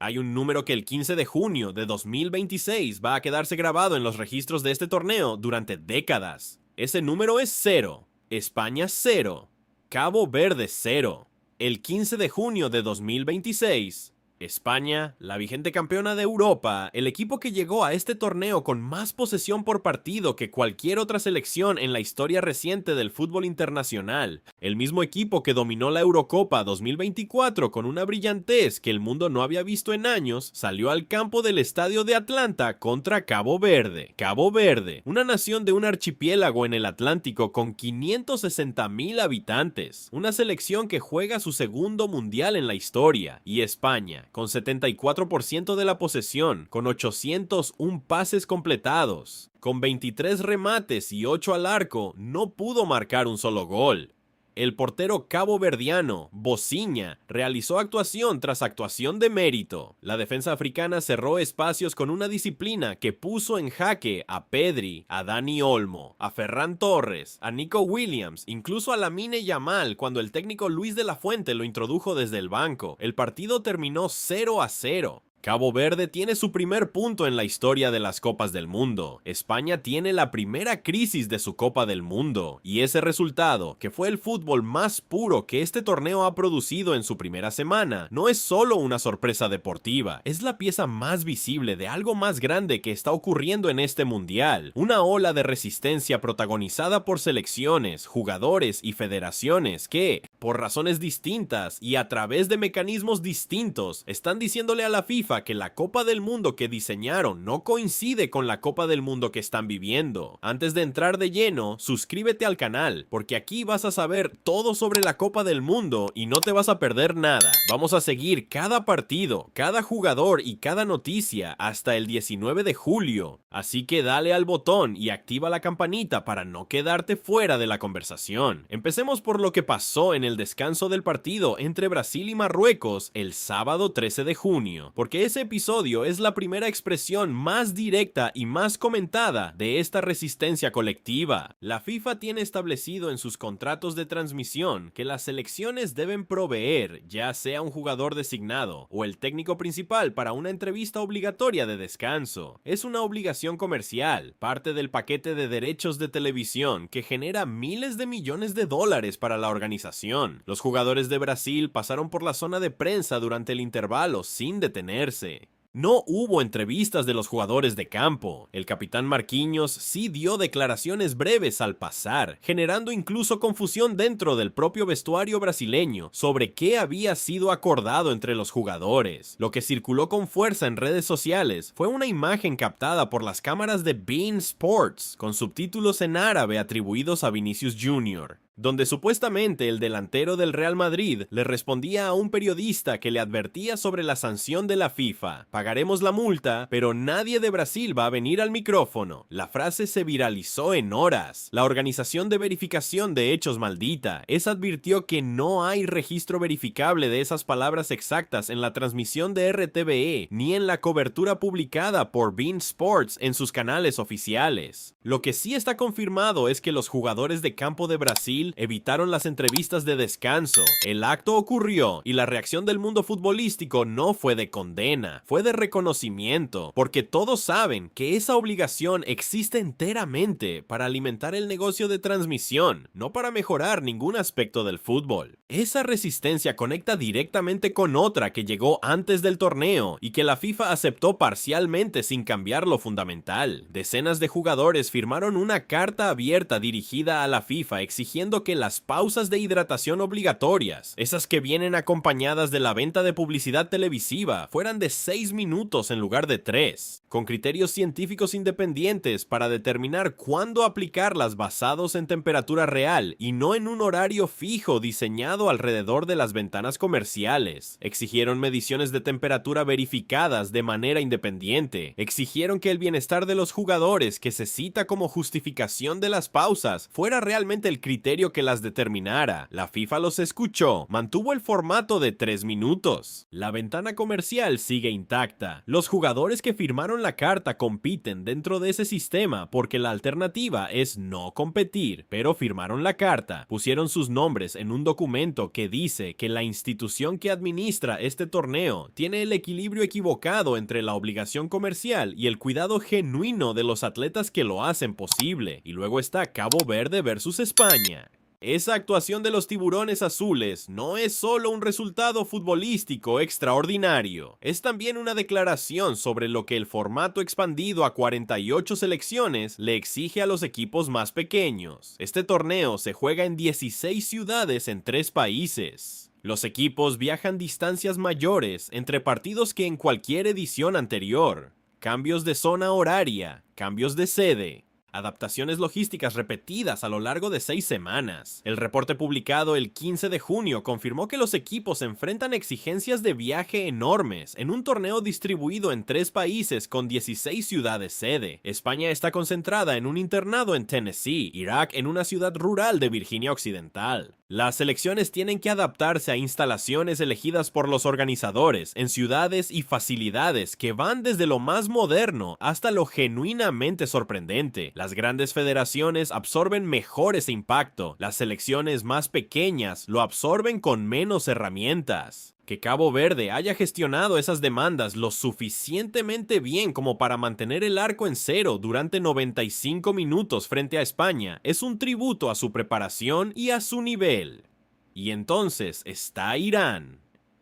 Hay un número que el 15 de junio de 2026 va a quedarse grabado en los registros de este torneo durante décadas. Ese número es 0. España 0. Cabo Verde 0. El 15 de junio de 2026, España, la vigente campeona de Europa, el equipo que llegó a este torneo con más posesión por partido que cualquier otra selección en la historia reciente del fútbol internacional, el mismo equipo que dominó la Eurocopa 2024 con una brillantez que el mundo no había visto en años, salió al campo del estadio de Atlanta contra Cabo Verde. Cabo Verde, una nación de un archipiélago en el Atlántico con 560,000 habitantes, una selección que juega su segundo mundial en la historia, y España, con 74% de la posesión, con 801 pases completados, con 23 remates y 8 al arco, no pudo marcar un solo gol. El portero caboverdiano, Bociña, realizó actuación tras actuación de mérito. La defensa africana cerró espacios con una disciplina que puso en jaque a Pedri, a Dani Olmo, a Ferran Torres, a Nico Williams, incluso a Lamine Yamal cuando el técnico Luis de la Fuente lo introdujo desde el banco. El partido terminó 0-0. Cabo Verde tiene su primer punto en la historia de las Copas del Mundo. España tiene la primera crisis de su Copa del Mundo. Y ese resultado, que fue el fútbol más puro que este torneo ha producido en su primera semana, no es solo una sorpresa deportiva, es la pieza más visible de algo más grande que está ocurriendo en este mundial. Una ola de resistencia protagonizada por selecciones, jugadores y federaciones que, por razones distintas y a través de mecanismos distintos, están diciéndole a la FIFA que la Copa del Mundo que diseñaron no coincide con la Copa del Mundo que están viviendo. Antes de entrar de lleno, suscríbete al canal, porque aquí vas a saber todo sobre la Copa del Mundo y no te vas a perder nada. Vamos a seguir cada partido, cada jugador y cada noticia hasta el 19 de julio. Así que dale al botón y activa la campanita para no quedarte fuera de la conversación. Empecemos por lo que pasó en el descanso del partido entre Brasil y Marruecos el sábado 13 de junio, porque ese episodio es la primera expresión más directa y más comentada de esta resistencia colectiva. La FIFA tiene establecido en sus contratos de transmisión que las selecciones deben proveer, ya sea un jugador designado o el técnico principal, para una entrevista obligatoria de descanso. Es una obligación comercial, parte del paquete de derechos de televisión que genera miles de millones de dólares para la organización. Los jugadores de Brasil pasaron por la zona de prensa durante el intervalo sin detenerse. No hubo entrevistas de los jugadores de campo. El capitán Marquinhos sí dio declaraciones breves al pasar, generando incluso confusión dentro del propio vestuario brasileño sobre qué había sido acordado entre los jugadores. Lo que circuló con fuerza en redes sociales fue una imagen captada por las cámaras de beIN Sports, con subtítulos en árabe atribuidos a Vinicius Jr., donde supuestamente el delantero del Real Madrid le respondía a un periodista que le advertía sobre la sanción de la FIFA: pagaremos la multa, pero nadie de Brasil va a venir al micrófono. La frase se viralizó en horas. La organización de verificación de hechos maldita advirtió que no hay registro verificable de esas palabras exactas en la transmisión de RTVE, ni en la cobertura publicada por beIN Sports en sus canales oficiales. Lo que sí está confirmado es que los jugadores de campo de Brasil evitaron las entrevistas de descanso. El acto ocurrió y la reacción del mundo futbolístico no fue de condena, fue de reconocimiento, porque todos saben que esa obligación existe enteramente para alimentar el negocio de transmisión, no para mejorar ningún aspecto del fútbol. Esa resistencia conecta directamente con otra que llegó antes del torneo y que la FIFA aceptó parcialmente sin cambiar lo fundamental. Decenas de jugadores firmaron una carta abierta dirigida a la FIFA exigiendo que las pausas de hidratación obligatorias, esas que vienen acompañadas de la venta de publicidad televisiva, fueran de 6 minutos en lugar de 3, con criterios científicos independientes para determinar cuándo aplicarlas basados en temperatura real y no en un horario fijo diseñado alrededor de las ventanas comerciales. Exigieron mediciones de temperatura verificadas de manera independiente. Exigieron que el bienestar de los jugadores, que se cita como justificación de las pausas, fuera realmente el criterio necesario que las determinara. La FIFA los escuchó, mantuvo el formato de 3 minutos. La ventana comercial sigue intacta. Los jugadores que firmaron la carta compiten dentro de ese sistema porque la alternativa es no competir, pero firmaron la carta, pusieron sus nombres en un documento que dice que la institución que administra este torneo tiene el equilibrio equivocado entre la obligación comercial y el cuidado genuino de los atletas que lo hacen posible. Y luego está Cabo Verde versus España. Esa actuación de los tiburones azules no es solo un resultado futbolístico extraordinario, es también una declaración sobre lo que el formato expandido a 48 selecciones le exige a los equipos más pequeños. Este torneo se juega en 16 ciudades en 3 países. Los equipos viajan distancias mayores entre partidos que en cualquier edición anterior. Cambios de zona horaria, cambios de sede, adaptaciones logísticas repetidas a lo largo de 6 semanas. El reporte publicado el 15 de junio confirmó que los equipos enfrentan exigencias de viaje enormes en un torneo distribuido en 3 países con 16 ciudades sede. España está concentrada en un internado en Tennessee, Irak en una ciudad rural de Virginia Occidental. Las selecciones tienen que adaptarse a instalaciones elegidas por los organizadores en ciudades y facilidades que van desde lo más moderno hasta lo genuinamente sorprendente. Las grandes federaciones absorben mejor ese impacto, las selecciones más pequeñas lo absorben con menos herramientas. Que Cabo Verde haya gestionado esas demandas lo suficientemente bien como para mantener el arco en cero durante 95 minutos frente a España es un tributo a su preparación y a su nivel. Y entonces está Irán.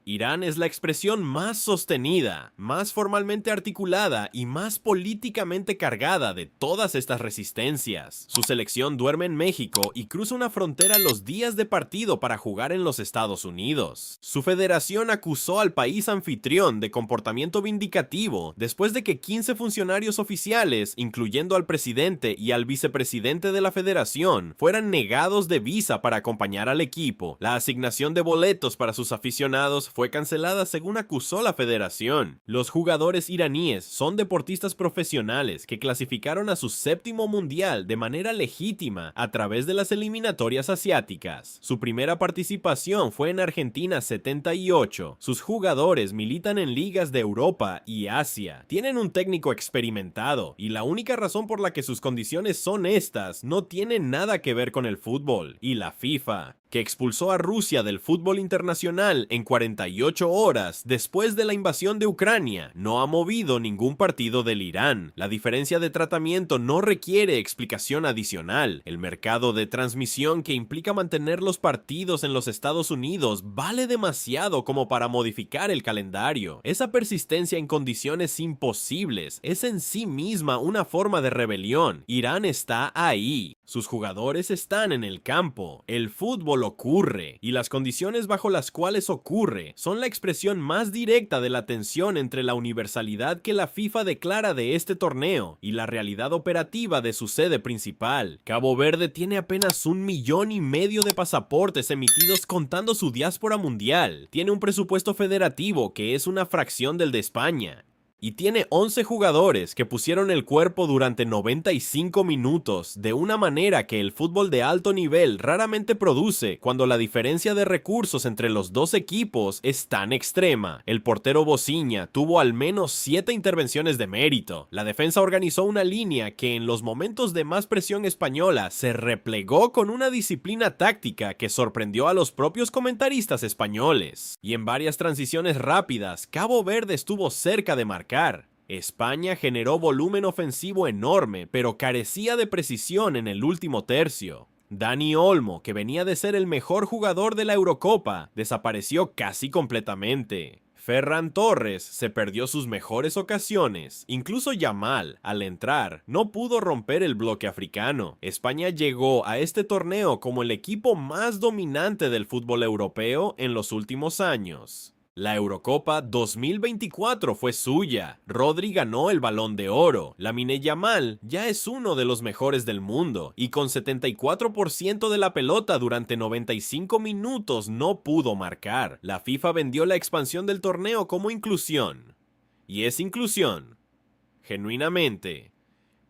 Irán es la expresión más sostenida, más formalmente articulada y más políticamente cargada de todas estas resistencias. Su selección duerme en México y cruza una frontera los días de partido para jugar en los Estados Unidos. Su federación acusó al país anfitrión de comportamiento vindicativo después de que 15 funcionarios oficiales, incluyendo al presidente y al vicepresidente de la federación, fueran negados de visa para acompañar al equipo. La asignación de boletos para sus aficionados fue cancelada según acusó la federación. Los jugadores iraníes son deportistas profesionales que clasificaron a su 7º mundial de manera legítima a través de las eliminatorias asiáticas. Su primera participación fue en Argentina 78. Sus jugadores militan en ligas de Europa y Asia. Tienen un técnico experimentado y la única razón por la que sus condiciones son estas no tiene nada que ver con el fútbol y la FIFA, que expulsó a Rusia del fútbol internacional en 48 horas después de la invasión de Ucrania, no ha movido ningún partido del Irán. La diferencia de tratamiento no requiere explicación adicional. El mercado de transmisión que implica mantener los partidos en los Estados Unidos vale demasiado como para modificar el calendario. Esa persistencia en condiciones imposibles es en sí misma una forma de rebelión. Irán está ahí. Sus jugadores están en el campo. El fútbol ocurre, y las condiciones bajo las cuales ocurre son la expresión más directa de la tensión entre la universalidad que la FIFA declara de este torneo y la realidad operativa de su sede principal. Cabo Verde tiene apenas 1,5 millones de pasaportes emitidos contando su diáspora mundial. Tiene un presupuesto federativo que es una fracción del de España. Y tiene 11 jugadores que pusieron el cuerpo durante 95 minutos de una manera que el fútbol de alto nivel raramente produce cuando la diferencia de recursos entre los dos equipos es tan extrema. El portero Bociña tuvo al menos 7 intervenciones de mérito. La defensa organizó una línea que en los momentos de más presión española se replegó con una disciplina táctica que sorprendió a los propios comentaristas españoles. Y en varias transiciones rápidas, Cabo Verde estuvo cerca de marcar. España generó volumen ofensivo enorme, pero carecía de precisión en el último tercio. Dani Olmo, que venía de ser el mejor jugador de la Eurocopa, desapareció casi completamente. Ferran Torres se perdió sus mejores ocasiones. Incluso Yamal, al entrar, no pudo romper el bloque africano. España llegó a este torneo como el equipo más dominante del fútbol europeo en los últimos años. La Eurocopa 2024 fue suya. Rodri ganó el Balón de Oro. Lamine Yamal ya es uno de los mejores del mundo y con 74% de la pelota durante 95 minutos no pudo marcar. La FIFA vendió la expansión del torneo como inclusión. Y es inclusión. Genuinamente.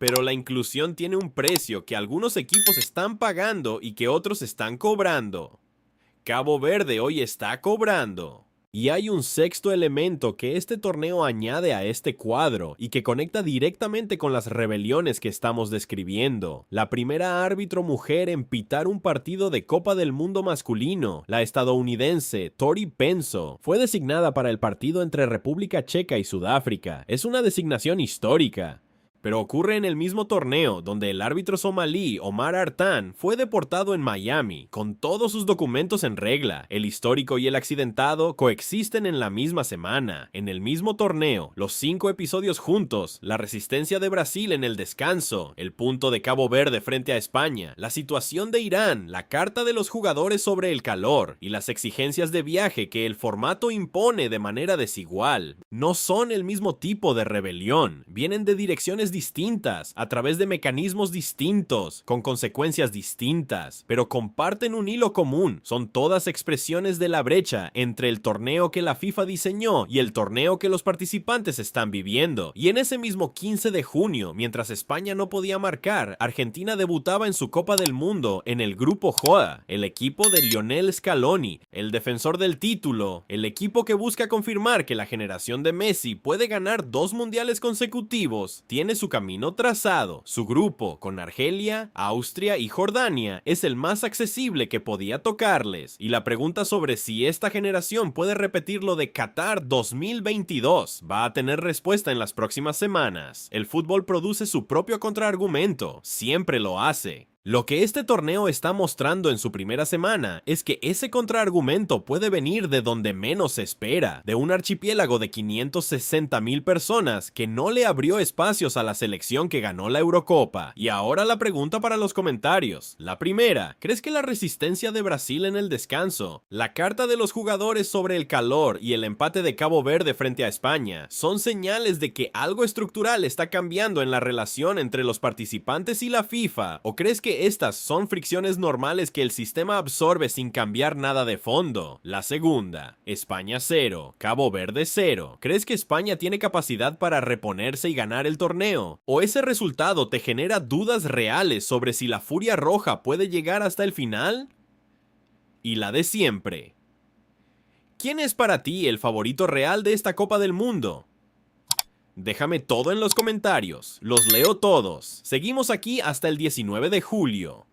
pero la inclusión tiene un precio que algunos equipos están pagando y que otros están cobrando. Cabo Verde hoy está cobrando. Y hay un sexto elemento que este torneo añade a este cuadro y que conecta directamente con las rebeliones que estamos describiendo. La primera árbitro mujer en pitar un partido de Copa del Mundo masculino, la estadounidense Tori Penso, fue designada para el partido entre República Checa y Sudáfrica. Es una designación histórica. Pero ocurre en el mismo torneo donde el árbitro somalí Omar Artan fue deportado en Miami, con todos sus documentos en regla. El histórico y el accidentado coexisten en la misma semana. En el mismo torneo, los 5 episodios juntos, la resistencia de Brasil en el descanso, el punto de Cabo Verde frente a España, la situación de Irán, la carta de los jugadores sobre el calor y las exigencias de viaje que el formato impone de manera desigual. No son el mismo tipo de rebelión, vienen de direcciones distintas, a través de mecanismos distintos, con consecuencias distintas, pero comparten un hilo común. Son todas expresiones de la brecha entre el torneo que la FIFA diseñó y el torneo que los participantes están viviendo. Y en ese mismo 15 de junio, mientras España no podía marcar, Argentina debutaba en su Copa del Mundo en el grupo J, el equipo de Lionel Scaloni, el defensor del título, el equipo que busca confirmar que la generación de Messi puede ganar 2 mundiales consecutivos, tiene su camino trazado. Su grupo, con Argelia, Austria y Jordania, es el más accesible que podía tocarles. Y la pregunta sobre si esta generación puede repetir lo de Qatar 2022 va a tener respuesta en las próximas semanas. El fútbol produce su propio contraargumento, siempre lo hace. Lo que este torneo está mostrando en su primera semana es que ese contraargumento puede venir de donde menos se espera, de un archipiélago de 560,000 personas que no le abrió espacios a la selección que ganó la Eurocopa. Y ahora la pregunta para los comentarios. La primera, ¿crees que la resistencia de Brasil en el descanso, la carta de los jugadores sobre el calor y el empate de Cabo Verde frente a España son señales de que algo estructural está cambiando en la relación entre los participantes y la FIFA? ¿O crees que estas son fricciones normales que el sistema absorbe sin cambiar nada de fondo? La segunda, España 0, Cabo Verde 0. ¿Crees que España tiene capacidad para reponerse y ganar el torneo? ¿O ese resultado te genera dudas reales sobre si la Furia Roja puede llegar hasta el final? Y la de siempre. ¿Quién es para ti el favorito real de esta Copa del Mundo? Déjame todo en los comentarios, los leo todos. Seguimos aquí hasta el 19 de julio.